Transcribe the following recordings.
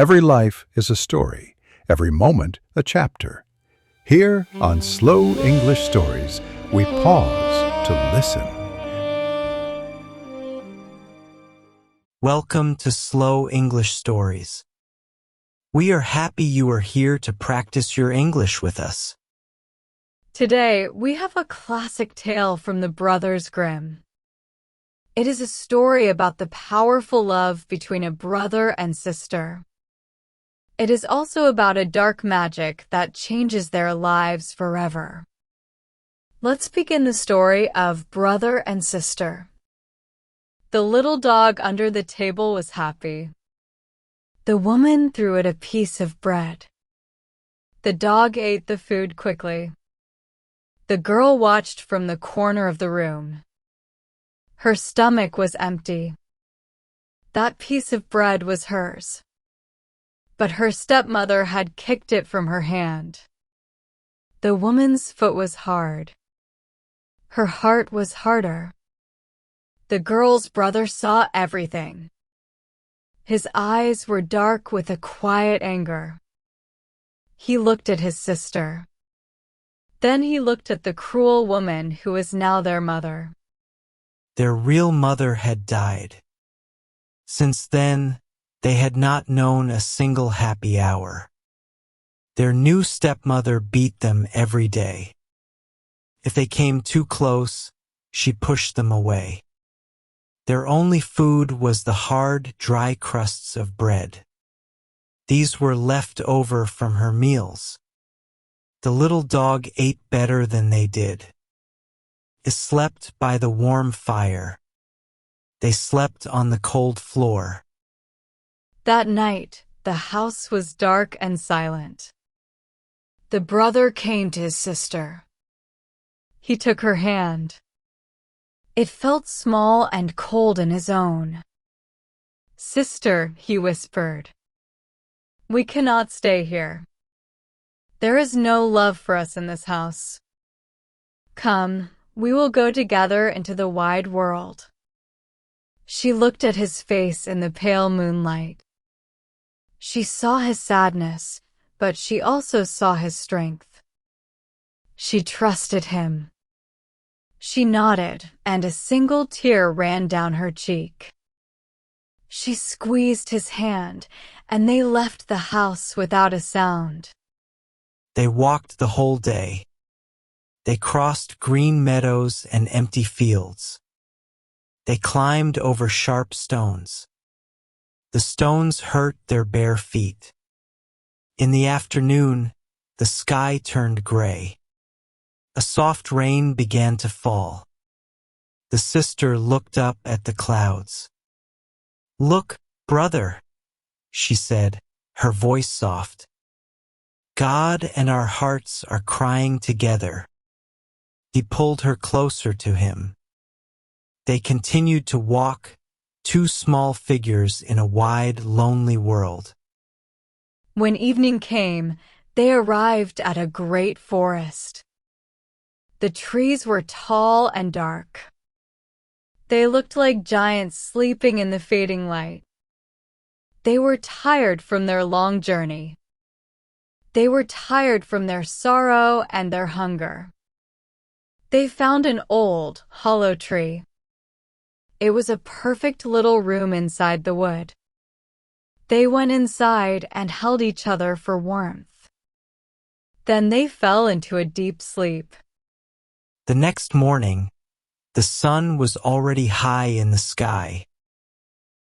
Every life is a story, every moment a chapter. Here on Slow English Stories, we pause to listen. Welcome to Slow English Stories. We are happy you are here to practice your English with us. Today, we have a classic tale from the Brothers Grimm. It is a story about the powerful love between a brother and sister. It is also about a dark magic that changes their lives forever. Let's begin the story of Brother and Sister. The little dog under the table was happy. The woman threw it a piece of bread. The dog ate the food quickly. The girl watched from the corner of the room. Her stomach was empty. That piece of bread was hers. But her stepmother had kicked it from her hand. The woman's foot was hard. Her heart was harder. The girl's brother saw everything. His eyes were dark with a quiet anger. He looked at his sister. Then he looked at the cruel woman who was now their mother. Their real mother had died. Since then, they had not known a single happy hour. Their new stepmother beat them every day. If they came too close, she pushed them away. Their only food was the hard, dry crusts of bread. These were left over from her meals. The little dog ate better than they did. It slept by the warm fire. They slept on the cold floor. That night, the house was dark and silent. The brother came to his sister. He took her hand. It felt small and cold in his own. "Sister," he whispered, "we cannot stay here. There is no love for us in this house. Come, we will go together into the wide world." She looked at his face in the pale moonlight. She saw his sadness, but she also saw his strength. She trusted him. She nodded, and a single tear ran down her cheek. She squeezed his hand, and they left the house without a sound. They walked the whole day. They crossed green meadows and empty fields. They climbed over sharp stones. The stones hurt their bare feet. In the afternoon, the sky turned gray. A soft rain began to fall. The sister looked up at the clouds. "Look, brother," she said, her voice soft. "God and our hearts are crying together." He pulled her closer to him. They continued to walk, two small figures in a wide, lonely world. When evening came, they arrived at a great forest. The trees were tall and dark. They looked like giants sleeping in the fading light. They were tired from their long journey. They were tired from their sorrow and their hunger. They found an old, hollow tree. It was a perfect little room inside the wood. They went inside and held each other for warmth. Then they fell into a deep sleep. The next morning, the sun was already high in the sky.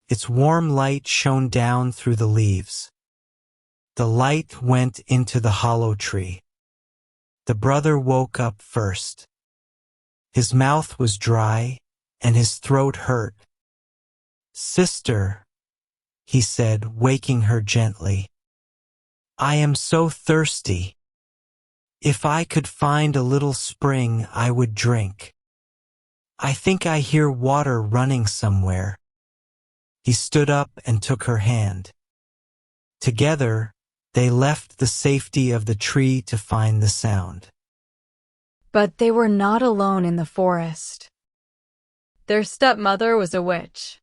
Its warm light shone down through the leaves. The light went into the hollow tree. The brother woke up first. His mouth was dry, and his throat hurt. "Sister," he said, waking her gently, "I am so thirsty. If I could find a little spring, I would drink. I think I hear water running somewhere." He stood up and took her hand. Together, they left the safety of the tree to find the sound. But they were not alone in the forest. Their stepmother was a witch.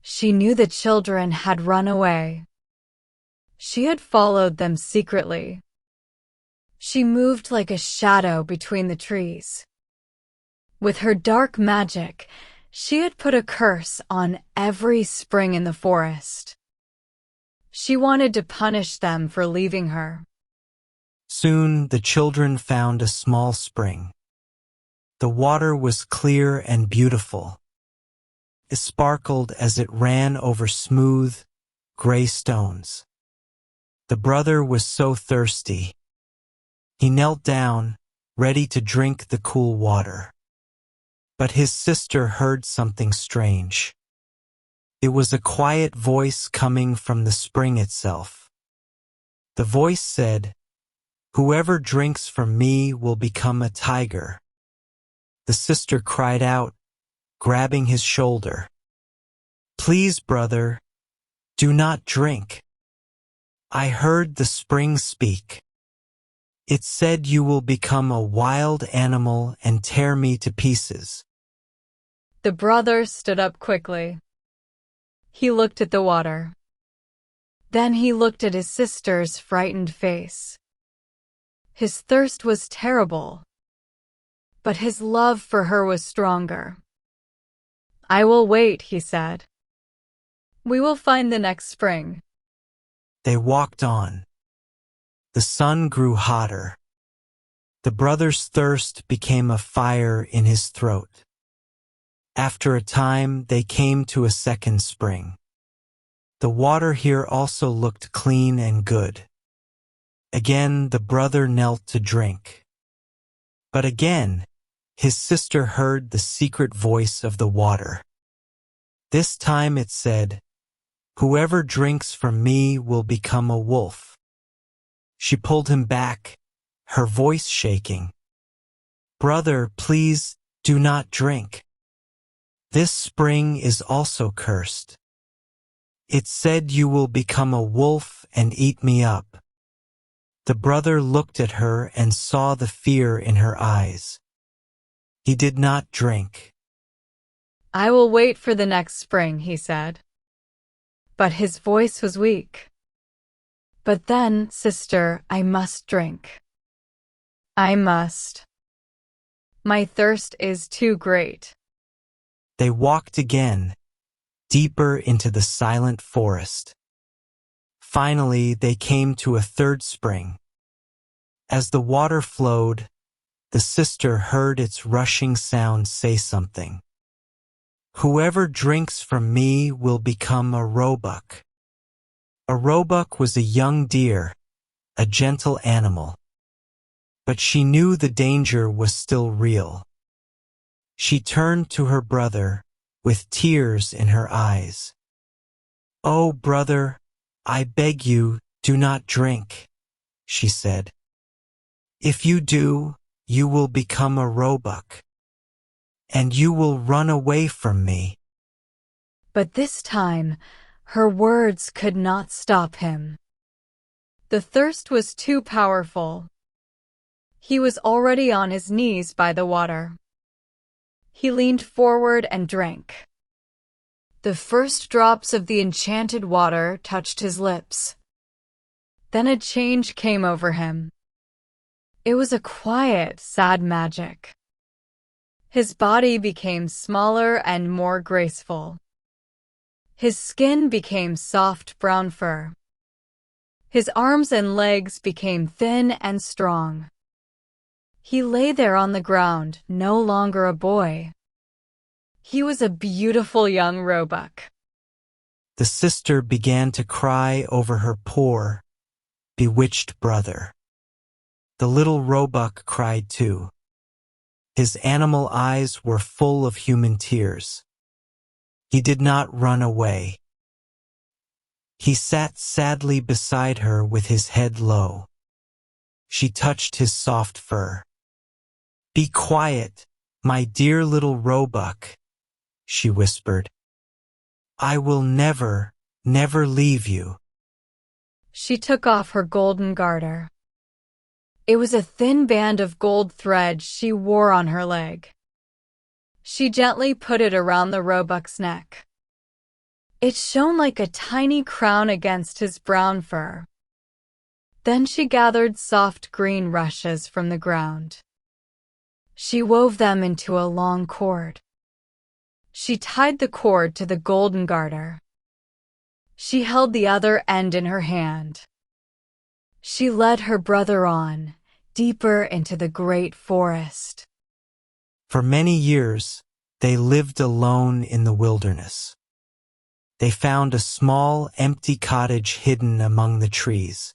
She knew the children had run away. She had followed them secretly. She moved like a shadow between the trees. With her dark magic, she had put a curse on every spring in the forest. She wanted to punish them for leaving her. Soon the children found a small spring. The water was clear and beautiful. It sparkled as it ran over smooth, gray stones. The brother was so thirsty. He knelt down, ready to drink the cool water. But his sister heard something strange. It was a quiet voice coming from the spring itself. The voice said, "Whoever drinks from me will become a tiger." The sister cried out, grabbing his shoulder. "Please, brother, do not drink. I heard the spring speak. It said you will become a wild animal and tear me to pieces." The brother stood up quickly. He looked at the water. Then he looked at his sister's frightened face. His thirst was terrible, but his love for her was stronger. "I will wait," he said. "We will find the next spring." They walked on. The sun grew hotter. The brother's thirst became a fire in his throat. After a time, they came to a second spring. The water here also looked clean and good. Again, the brother knelt to drink. But again, his sister heard the secret voice of the water. This time it said, "Whoever drinks from me will become a wolf." She pulled him back, her voice shaking. "Brother, please do not drink. This spring is also cursed. It said you will become a wolf and eat me up." The brother looked at her and saw the fear in her eyes. He did not drink. "I will wait for the next spring," he said. But his voice was weak. "But then, sister, I must drink. I must. My thirst is too great." They walked again, deeper into the silent forest. Finally, they came to a third spring. As the water flowed, the sister heard its rushing sound say something. "Whoever drinks from me will become a roebuck." A roebuck was a young deer, a gentle animal. But she knew the danger was still real. She turned to her brother, with tears in her eyes. "Oh, brother, I beg you, do not drink," she said. "If you do, you will become a roebuck, and you will run away from me." But this time, her words could not stop him. The thirst was too powerful. He was already on his knees by the water. He leaned forward and drank. The first drops of the enchanted water touched his lips. Then a change came over him. It was a quiet, sad magic. His body became smaller and more graceful. His skin became soft brown fur. His arms and legs became thin and strong. He lay there on the ground, no longer a boy. He was a beautiful young roebuck. The sister began to cry over her poor, bewitched brother. The little roebuck cried too. His animal eyes were full of human tears. He did not run away. He sat sadly beside her with his head low. She touched his soft fur. "Be quiet, my dear little roebuck," she whispered. "I will never, never leave you." She took off her golden garter. It was a thin band of gold thread she wore on her leg. She gently put it around the roebuck's neck. It shone like a tiny crown against his brown fur. Then she gathered soft green rushes from the ground. She wove them into a long cord. She tied the cord to the golden garter. She held the other end in her hand. She led her brother on, deeper into the great forest. For many years, they lived alone in the wilderness. They found a small, empty cottage hidden among the trees.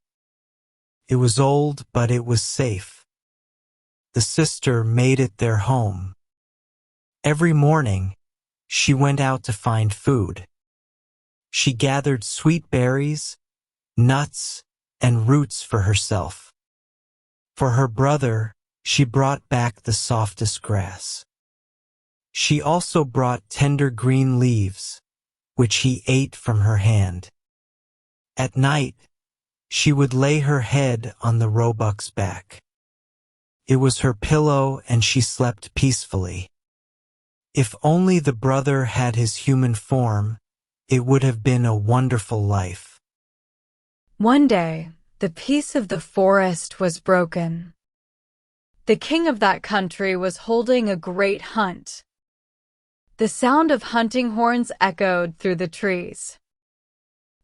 It was old, but it was safe. The sister made it their home. Every morning, she went out to find food. She gathered sweet berries, nuts, and roots for herself. For her brother, she brought back the softest grass. She also brought tender green leaves, which he ate from her hand. At night, she would lay her head on the roebuck's back. It was her pillow and she slept peacefully. If only the brother had his human form, it would have been a wonderful life. One day, the peace of the forest was broken. The king of that country was holding a great hunt. The sound of hunting horns echoed through the trees.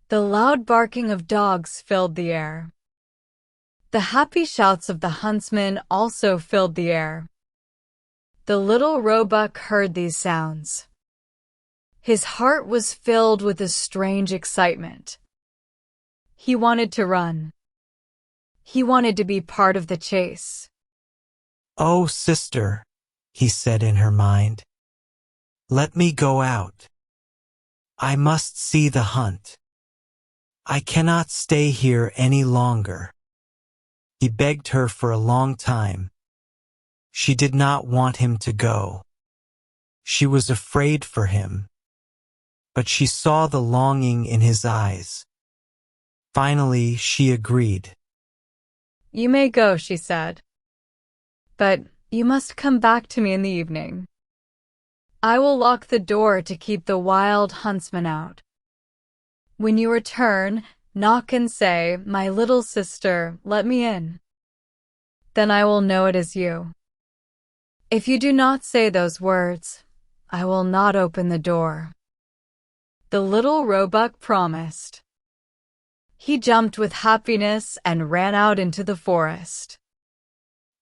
The loud barking of dogs filled the air. The happy shouts of the huntsmen also filled the air. The little roebuck heard these sounds. His heart was filled with a strange excitement. He wanted to run. He wanted to be part of the chase. "Oh, sister," he said in her mind, "let me go out. I must see the hunt. I cannot stay here any longer." He begged her for a long time. She did not want him to go. She was afraid for him. But she saw the longing in his eyes. Finally, she agreed. "You may go," she said. "But you must come back to me in the evening. I will lock the door to keep the wild huntsman out. When you return, knock and say, 'My little sister, let me in.' Then I will know it is you. If you do not say those words, I will not open the door." The little roebuck promised. He jumped with happiness and ran out into the forest.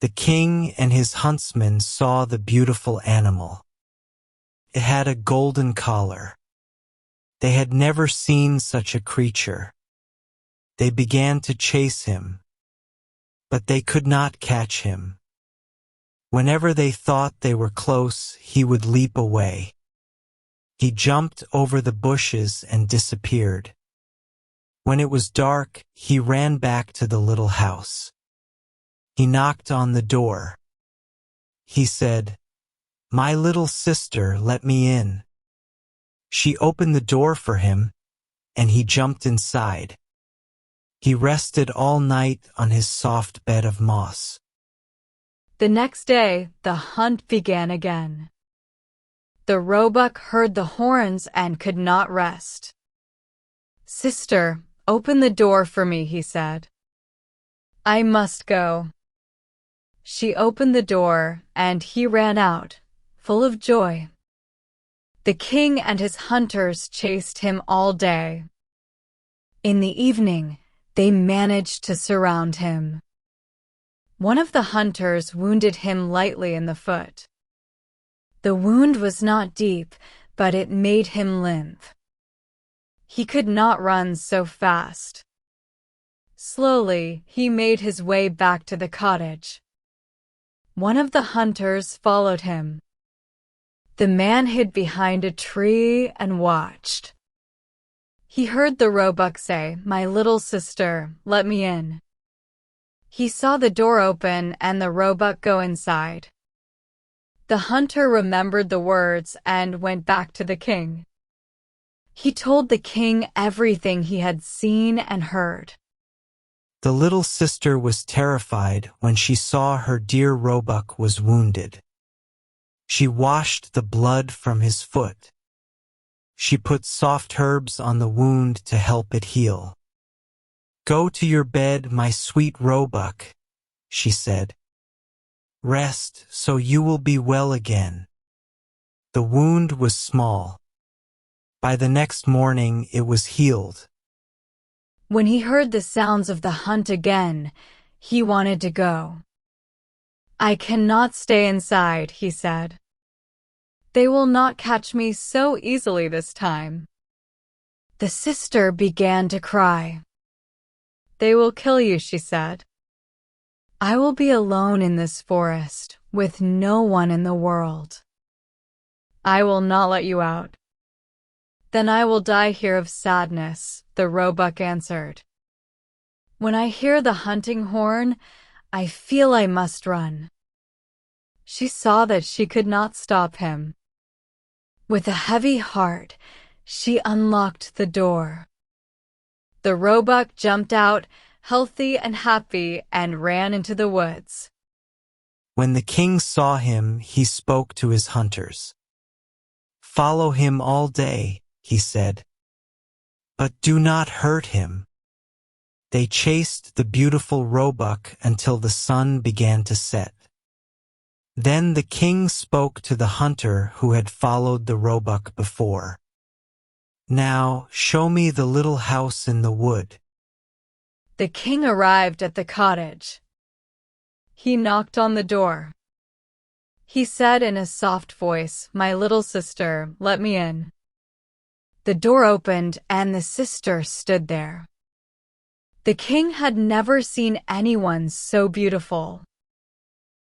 The king and his huntsmen saw the beautiful animal. It had a golden collar. They had never seen such a creature. They began to chase him, but they could not catch him. Whenever they thought they were close, he would leap away. He jumped over the bushes and disappeared. When it was dark, he ran back to the little house. He knocked on the door. He said, "My little sister, let me in." She opened the door for him, and he jumped inside. He rested all night on his soft bed of moss. The next day, the hunt began again. The roebuck heard the horns and could not rest. "Sister, open the door for me," he said. "I must go." She opened the door, and he ran out, full of joy. The king and his hunters chased him all day. In the evening, they managed to surround him. One of the hunters wounded him lightly in the foot. The wound was not deep, but it made him limp. He could not run so fast. Slowly, he made his way back to the cottage. One of the hunters followed him. The man hid behind a tree and watched. He heard the roebuck say, "My little sister, let me in." He saw the door open and the roebuck go inside. The hunter remembered the words and went back to the king. He told the king everything he had seen and heard. The little sister was terrified when she saw her dear roebuck was wounded. She washed the blood from his foot. She put soft herbs on the wound to help it heal. Go to your bed, my sweet roebuck, she said. Rest so you will be well again. The wound was small. By the next morning it was healed. When he heard the sounds of the hunt again, he wanted to go. I cannot stay inside, he said. They will not catch me so easily this time. The sister began to cry. They will kill you, she said. I will be alone in this forest, with no one in the world. I will not let you out. Then I will die here of sadness, the roebuck answered. When I hear the hunting horn, I feel I must run. She saw that she could not stop him. With a heavy heart, she unlocked the door. The roebuck jumped out, healthy and happy, and ran into the woods. When the king saw him, he spoke to his hunters. Follow him all day, he said. But do not hurt him. They chased the beautiful roebuck until the sun began to set. Then the king spoke to the hunter who had followed the roebuck before. Now show me the little house in the wood. The king arrived at the cottage. He knocked on the door. He said in a soft voice, "My little sister, let me in." The door opened and the sister stood there. The king had never seen anyone so beautiful.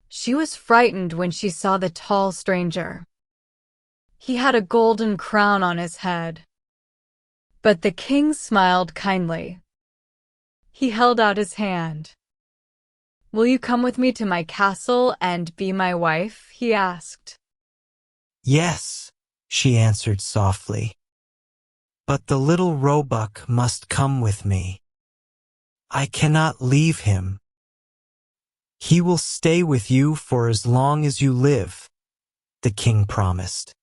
She was frightened when she saw the tall stranger. He had a golden crown on his head. But the king smiled kindly. He held out his hand. "Will you come with me to my castle and be my wife?" he asked. Yes, she answered softly. But the little roebuck must come with me. I cannot leave him. He will stay with you for as long as you live, the king promised.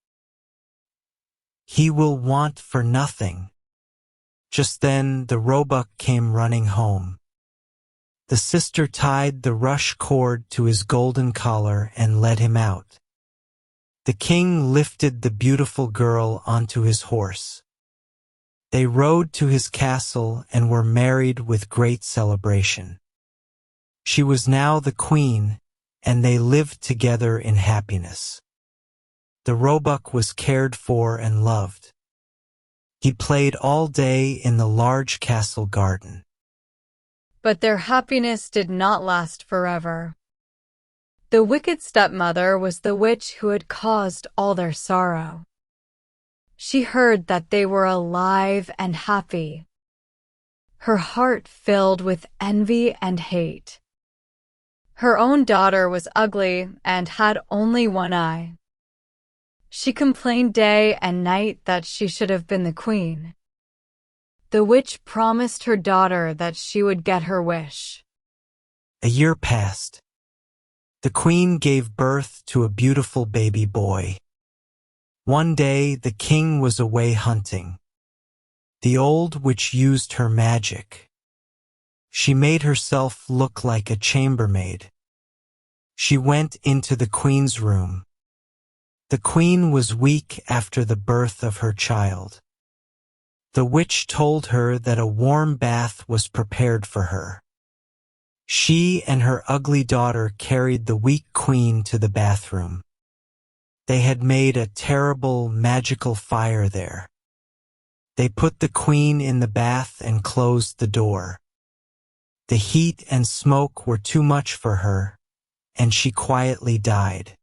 He will want for nothing. Just then the roebuck came running home. The sister tied the rush cord to his golden collar and led him out. The king lifted the beautiful girl onto his horse. They rode to his castle and were married with great celebration. She was now the queen, and they lived together in happiness. The roebuck was cared for and loved. He played all day in the large castle garden. But their happiness did not last forever. The wicked stepmother was the witch who had caused all their sorrow. She heard that they were alive and happy. Her heart filled with envy and hate. Her own daughter was ugly and had only one eye. She complained day and night that she should have been the queen. The witch promised her daughter that she would get her wish. A year passed. The queen gave birth to a beautiful baby boy. One day the king was away hunting. The old witch used her magic. She made herself look like a chambermaid. She went into the queen's room. The queen was weak after the birth of her child. The witch told her that a warm bath was prepared for her. She and her ugly daughter carried the weak queen to the bathroom. They had made a terrible magical fire there. They put the queen in the bath and closed the door. The heat and smoke were too much for her, and she quietly died.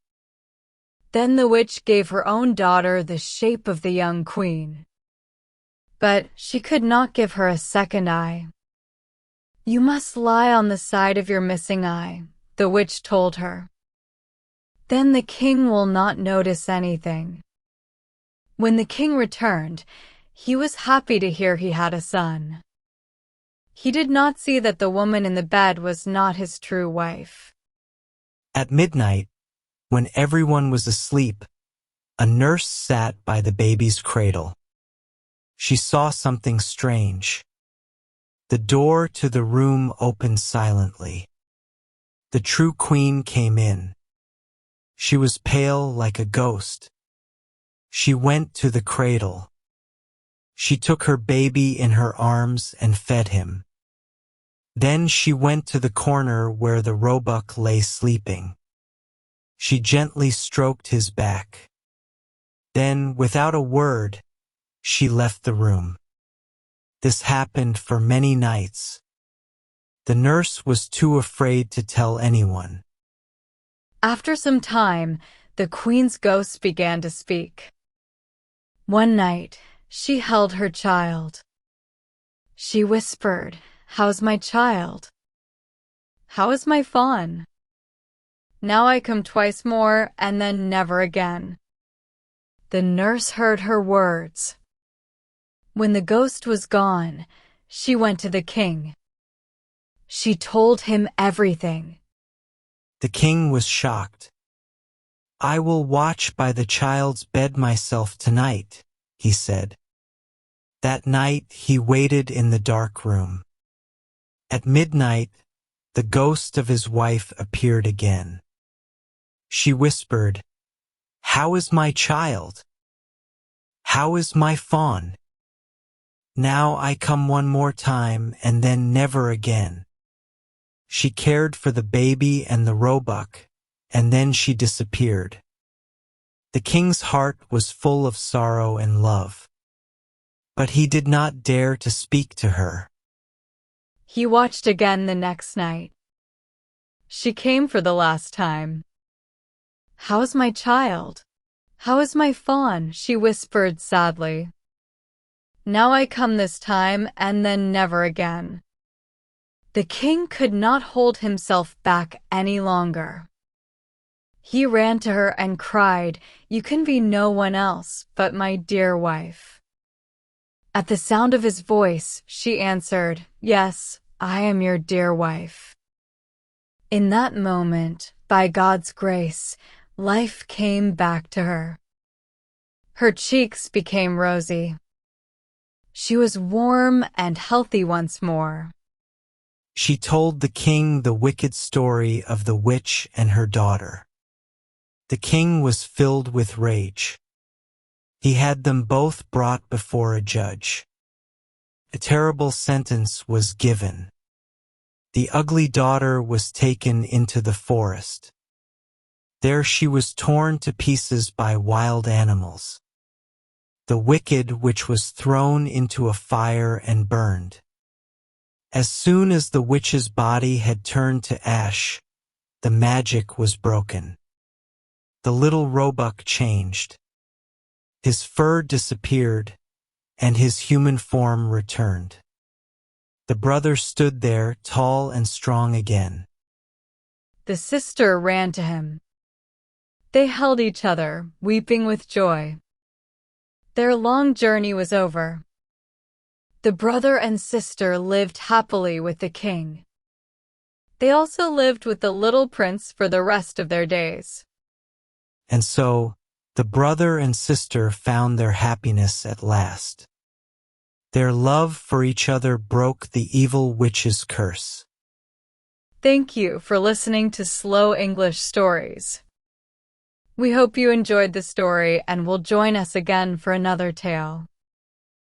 Then the witch gave her own daughter the shape of the young queen. But she could not give her a second eye. "You must lie on the side of your missing eye," the witch told her. "Then the king will not notice anything." When the king returned, he was happy to hear he had a son. He did not see that the woman in the bed was not his true wife. At midnight, when everyone was asleep, a nurse sat by the baby's cradle. She saw something strange. The door to the room opened silently. The true queen came in. She was pale like a ghost. She went to the cradle. She took her baby in her arms and fed him. Then she went to the corner where the roebuck lay sleeping. She gently stroked his back. Then, without a word, she left the room. This happened for many nights. The nurse was too afraid to tell anyone. After some time, the queen's ghost began to speak. One night, she held her child. She whispered, "How's my child? How is my fawn? Now I come twice more and then never again." The nurse heard her words. When the ghost was gone, she went to the king. She told him everything. The king was shocked. "I will watch by the child's bed myself tonight," he said. That night he waited in the dark room. At midnight, the ghost of his wife appeared again. She whispered, "How is my child? How is my fawn? Now I come one more time and then never again." She cared for the baby and the roebuck, and then she disappeared. The king's heart was full of sorrow and love. But he did not dare to speak to her. He watched again the next night. She came for the last time. "How is my child? How is my fawn?" she whispered sadly. "Now I come this time and then never again." The king could not hold himself back any longer. He ran to her and cried, "You can be no one else but my dear wife." At the sound of his voice, she answered, "Yes, I am your dear wife." In that moment, by God's grace, life came back to her. Her cheeks became rosy. She was warm and healthy once more. She told the king the wicked story of the witch and her daughter. The king was filled with rage. He had them both brought before a judge. A terrible sentence was given. The ugly daughter was taken into the forest. There she was torn to pieces by wild animals. The wicked witch was thrown into a fire and burned. As soon as the witch's body had turned to ash, the magic was broken. The little roebuck changed. His fur disappeared, and his human form returned. The brother stood there, tall and strong again. The sister ran to him. They held each other, weeping with joy. Their long journey was over. The brother and sister lived happily with the king. They also lived with the little prince for the rest of their days. And so, the brother and sister found their happiness at last. Their love for each other broke the evil witch's curse. Thank you for listening to Slow English Stories. We hope you enjoyed the story and will join us again for another tale.